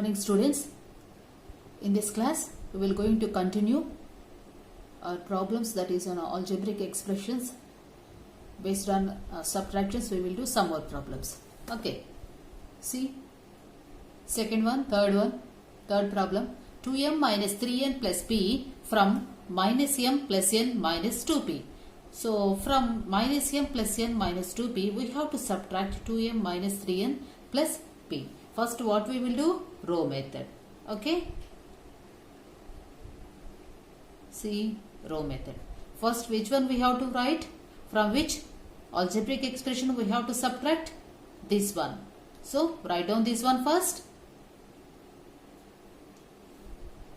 morning students. In this class we will going to continue our problems, that is on algebraic expressions based on subtractions. We will do some more problems. Okay, see second one, third problem. 2m minus 3n plus p from minus m plus n minus 2p. So from minus m plus n minus 2p we have to subtract 2m minus 3n plus p. First what we will do? Row method. Okay, see row method. First which one we have to write? From which algebraic expression we have to subtract? This one. So write down this one first.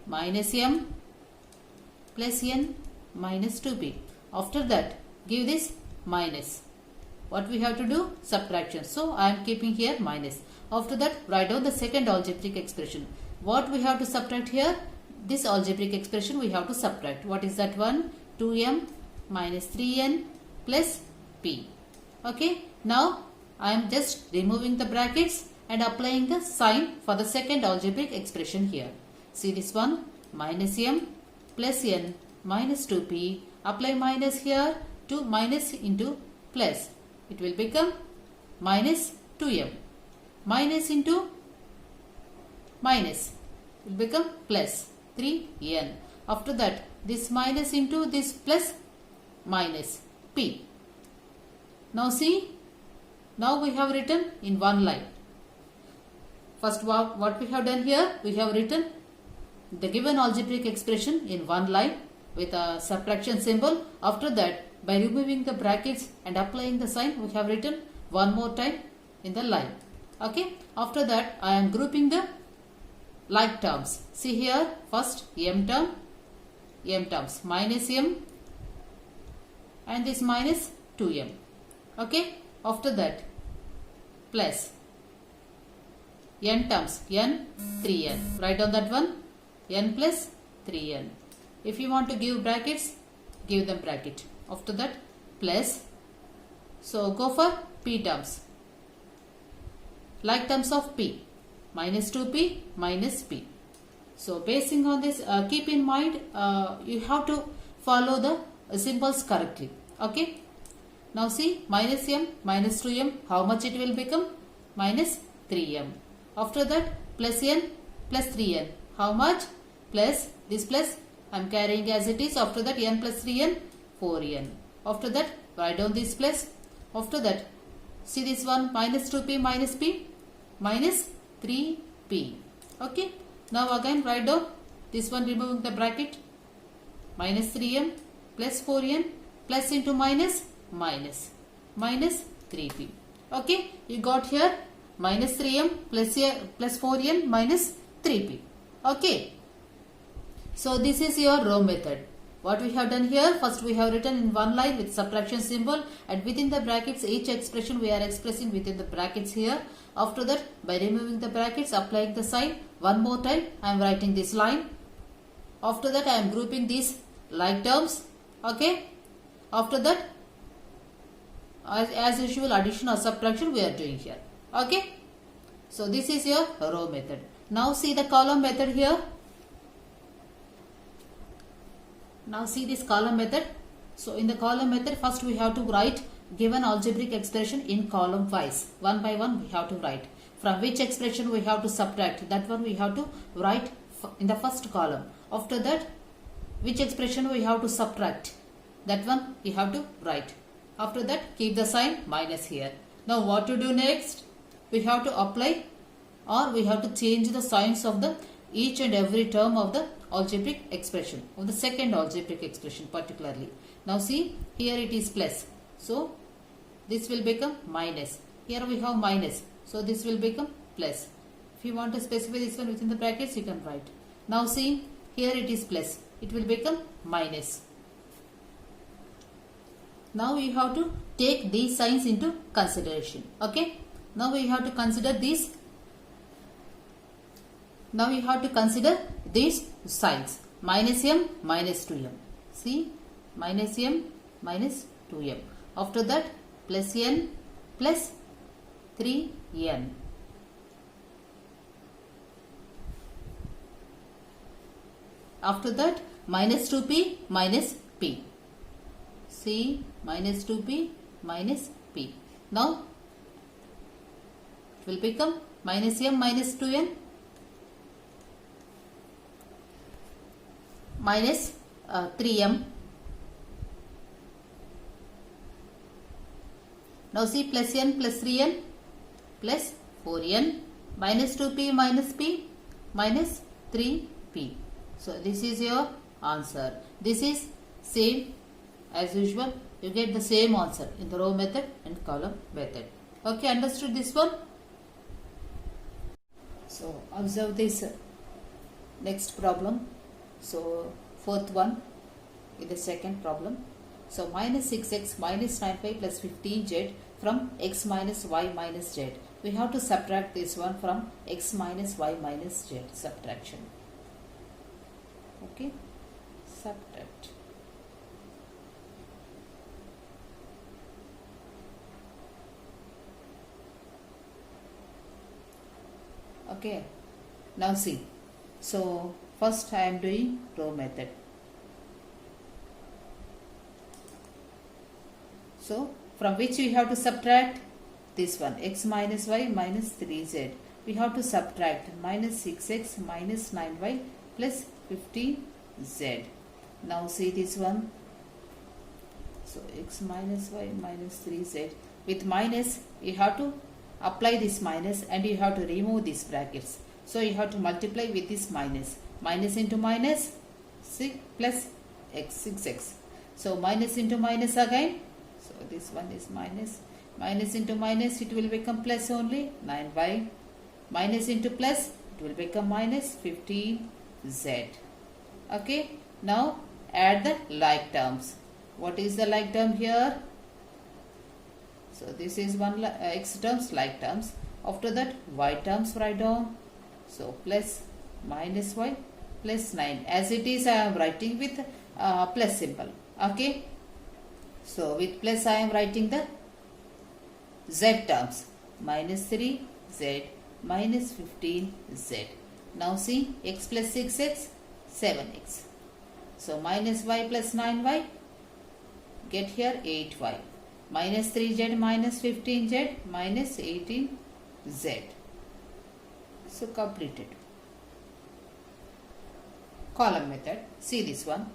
Minus m plus n minus 2p. After that give this minus. What we have to do? Subtraction. So I am keeping here minus. After that write down the second algebraic expression. What we have to subtract here? This algebraic expression we have to subtract. What is that one? 2m minus 3n plus p. Okay. Now I am just removing the brackets and applying the sign for the second algebraic expression here. See this one, minus m plus n minus 2p. Apply minus here to minus into plus. It will become minus 2m. Minus into minus will become plus 3n. After that this minus into this plus minus p. Now see, now we have written in one line. First what we have done here? We have written the given algebraic expression in one line with a subtraction symbol. After that by removing the brackets and applying the sign we have written one more time in the line. Okay. After that I am grouping the like terms. See here, first m terms minus m and this minus 2m. Okay. After that plus n terms, n 3n. Write down that one, n plus 3n. If you want to give brackets, give them bracket. After that plus, so go for p terms, like terms of p, minus 2p minus p. So basing on this, keep in mind you have to follow the symbols correctly. Okay. Now see, minus m minus 2m, how much it will become? Minus 3m. After that plus n plus 3n, how much? Plus this plus I am carrying as it is. After that n plus 3n, 4n. After that write down this plus. After that see this one, minus 2p minus p minus 3p. Okay. Now again write down this one, removing the bracket, minus 3m plus 4n plus into minus minus 3p. Okay. You got here minus 3m plus 4n minus 3p. Okay. So this is your row method. What we have done here, first we have written in one line with subtraction symbol, and within the brackets each expression we are expressing within the brackets here. After that by removing the brackets, applying the sign, one more time I am writing this line. After that I am grouping these like terms. Okay. After that as usual addition or subtraction we are doing here. Okay. So this is your row method. Now see the column method here. Now see this column method. So in the column method first we have to write given algebraic expression in column wise. One by one we have to write. From which expression we have to subtract, that one we have to write in the first column. After that which expression we have to subtract, that one we have to write. After that keep the sign minus here. Now what to do next? We have to apply or we have to change the signs of the each and every term of the algebraic expression, of the second algebraic expression particularly. Now see, here it is plus, so this will become minus. Here we have minus, so this will become plus. If you want to specify this one within the brackets you can write. Now see, here it is plus, it will become minus. Now you have to take these signs into consideration. Okay. Now we have to consider these. Now you have to consider these signs, minus m minus 2m. See, minus m minus 2m. After that plus n plus 3n. After that, minus 2p minus p. C minus 2p minus p. Now, it will become minus m minus 2n minus 3m. Now see, plus n plus 3n plus 4n minus 2p minus p minus 3p. So this is your answer. This is same as usual. You get the same answer in the row method and column method. Okay, understood this one? So observe this next problem. So fourth one is the second problem. So minus 6x minus 9y plus 15z from x minus y minus z. We have to subtract this one from x minus y minus z. Subtraction. Okay. Subtract. Okay. Now see. So first I am doing row method. So from which we have to subtract this one, x minus y minus 3z. We have to subtract minus 6x minus 9y plus 15z. Now see this one. So x minus y minus 3z. With minus, you have to apply this minus and you have to remove these brackets. So you have to multiply with this minus. Minus into minus 6 plus x 6x. So minus into minus again. So this one is minus. Minus into minus, it will become plus only 9y. Minus into plus, it will become minus 15z. Okay. Now add the like terms. What is the like term here? So this is one x terms, like terms. After that, y terms write down. So plus minus y plus 9. As it is, I am writing with plus symbol. Okay. So with plus, I am writing the z terms. Minus 3z minus 15z. Now see, x plus 6x, 7x. So minus y plus 9y, get here 8y. Minus 3z minus 15z minus 18z. So completed. Column method. See this one.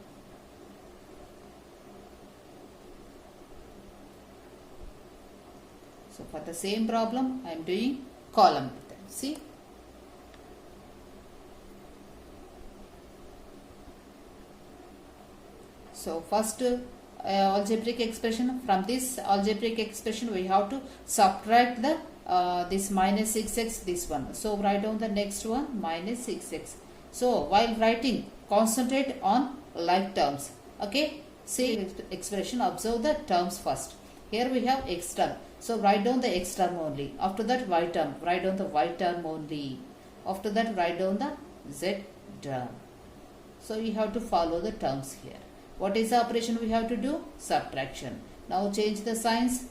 So for the same problem, I am doing column method. See. So first algebraic expression. From this algebraic expression, we have to subtract the this minus 6x, this one. So write down the next one, minus 6x. So while writing, concentrate on like terms. Okay. Say expression, observe the terms first. Here we have x term. So write down the x term only. After that, y term. Write down the y term only. After that, write down the z term. So you have to follow the terms here. What is the operation we have to do? Subtraction. Now change the signs.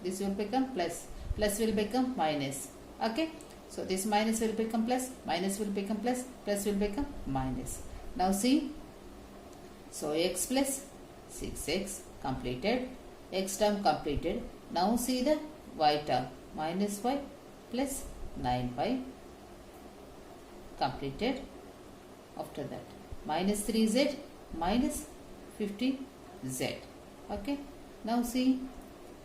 This will become plus. Plus will become minus. Okay. So this minus will become plus. Minus will become plus. Plus will become minus. Now see. So x plus 6x completed. X term completed. Now see the y term. Minus y plus 9y completed. After that, minus 3z minus 15z. Okay. Now see,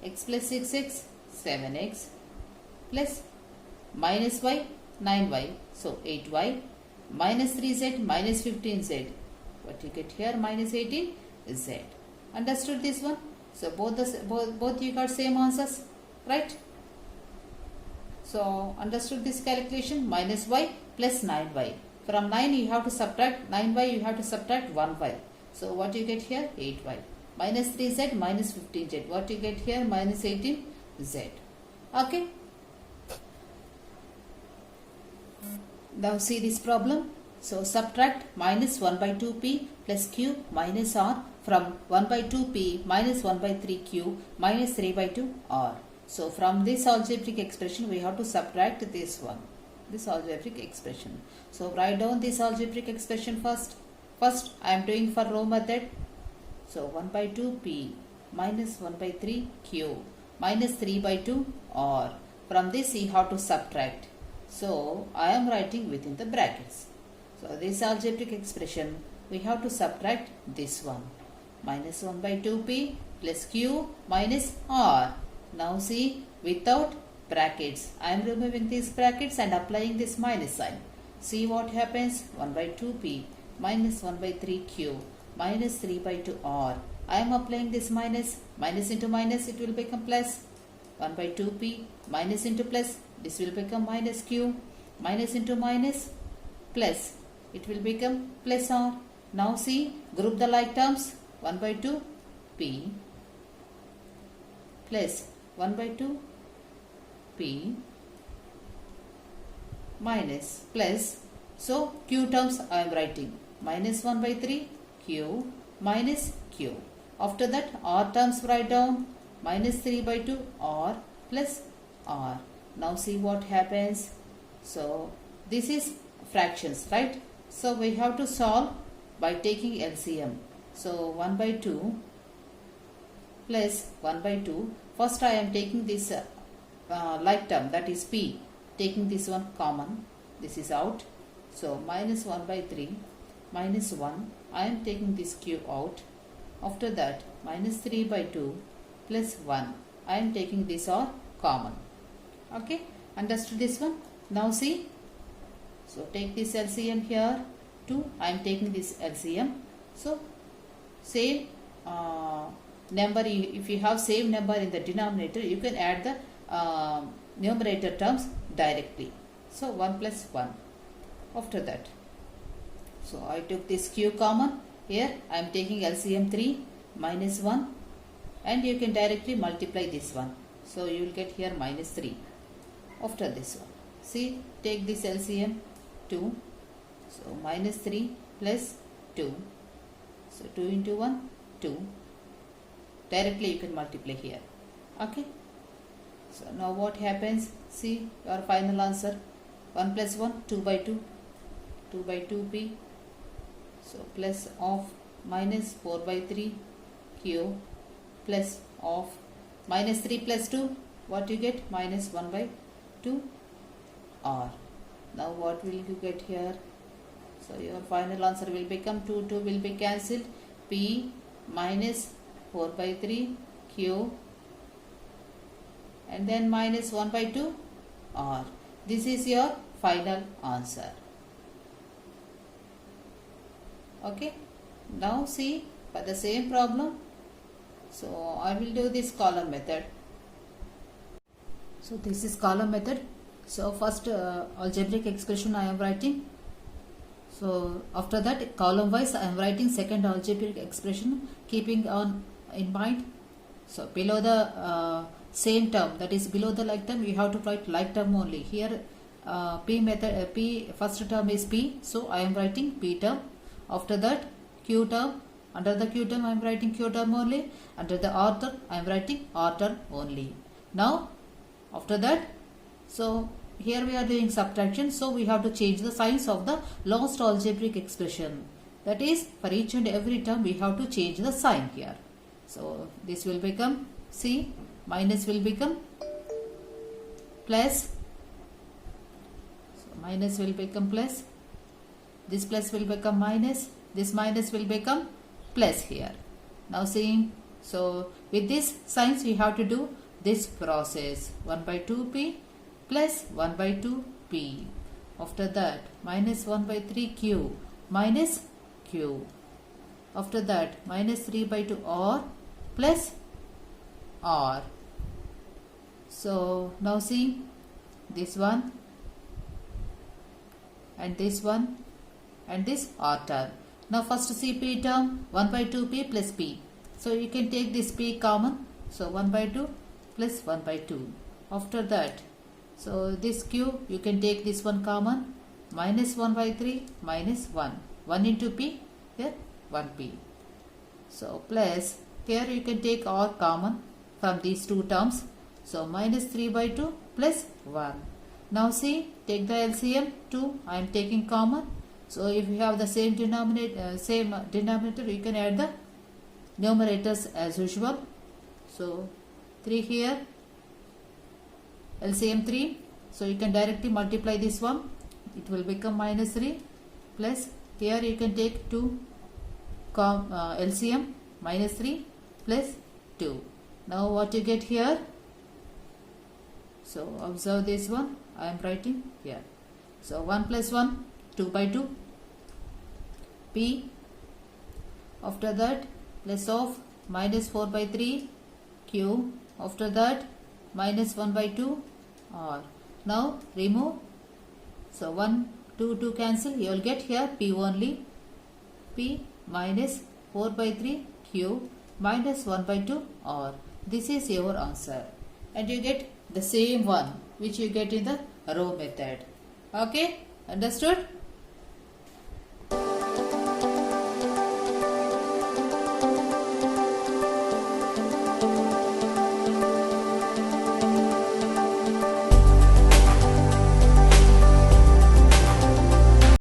x plus 6x, 7x plus minus y, 9y. So 8y minus 3z minus 15z. What you get here? Minus 18z. Understood this one? So both you got same answers, right? So understood this calculation? Minus y plus 9y. From 9 you have to subtract 9y, you have to subtract 1y. So what you get here? 8y. Minus 3z minus 15z. What you get here? Minus 18z. Okay. Now see this problem. So subtract minus 1 by 2p plus q minus r from 1 by 2p minus 1 by 3q minus 3 by 2r. So from this algebraic expression we have to subtract this one. This algebraic expression. So write down this algebraic expression first. First I am doing for row method. So 1 by 2 P minus 1 by 3 Q minus 3 by 2 R. From this you have to subtract. So I am writing within the brackets. So this algebraic expression we have to subtract this one. Minus 1 by 2P plus Q minus R. Now see, without brackets, I am removing these brackets and applying this minus sign. See what happens? 1 by 2P minus 1 by 3Q minus 3 by 2 R. I am applying this minus. Minus into minus, it will become plus. 1 by 2P minus into plus, this will become minus Q. Minus into minus, plus. It will become plus R. Now see, group the like terms. 1 by 2 P plus 1 by 2 P minus plus. So Q terms I am writing. Minus 1 by 3 Q minus Q. After that R terms write down. Minus 3 by 2 R plus R. Now see what happens. So this is fractions, right? So we have to solve by taking LCM. So 1 by 2 plus 1 by 2. First I am taking this like term, that is P. Taking this one common. This is out. So minus 1 by 3 minus 1. I am taking this Q out. After that minus 3 by 2 plus 1. I am taking this all common. Okay. Understood this one? Now see. So take this LCM here. 2. I am taking this LCM. So same number, if you have same number in the denominator, you can add the numerator terms directly. So 1 plus 1. After that, so I took this Q common. Here I am taking LCM 3 minus 1, and you can directly multiply this one. So you will get here minus 3. After this one, see, take this LCM 2. So minus 3 plus 2. So 2 into 1, 2. Directly you can multiply here. Okay. So now what happens? See your final answer. 1 plus 1, 2 by 2. 2 by 2P. So plus of minus 4 by 3 Q plus of minus 3 plus 2. What you get? Minus 1 by 2 R. Now what will you get here? So your final answer will become 2 will be cancelled. P minus 4 by 3 Q and then minus 1 by 2 R. This is your final answer. Okay. Now see, for the same problem, so I will do this column method. So this is column method. So first algebraic expression I am writing. So after that column wise I am writing second algebraic expression, keeping on in mind. So below the same term, that is below the like term, you have to write like term only. Here P method, P first term is P, so I am writing P term. After that Q term, under the Q term I am writing Q term only. Under the R term I am writing R term only. Now after that, so here we are doing subtraction, so we have to change the signs of the last algebraic expression. That is, for each and every term we have to change the sign here. So this will become C, minus will become plus, so minus will become plus, this plus will become minus, this minus will become plus here. Now seeing, so with these signs we have to do this process. 1 by 2P plus 1 by 2P. After that minus 1 by 3Q minus Q. After that minus 3 by 2 R plus R. So now see this one and this one and this R term. Now first see P term, 1 by 2P plus P. So you can take this P common. So 1 by 2 plus 1 by 2. After that, so this Q, you can take this one common. Minus 1 by 3 minus 1. 1 into P, here 1P. So plus, here you can take R common from these two terms. So minus 3 by 2 plus 1. Now see, take the LCM 2, I am taking common. So if you have the same denominator, you can add the numerators as usual. So 3 here, LCM 3. So you can directly multiply this one. It will become minus 3 plus here you can take 2 LCM minus 3 plus 2. Now what you get here? So observe this one. I am writing here. So 1 plus 1, 2 by 2. P. After that, plus of minus 4 by 3. Q. After that, minus 1 by 2. R. Now remove. So 1, 2, 2 cancel. You will get here P only. P minus 4 by 3 Q minus 1 by 2 R. This is your answer. And you get the same one which you get in the row method. Okay? Understood?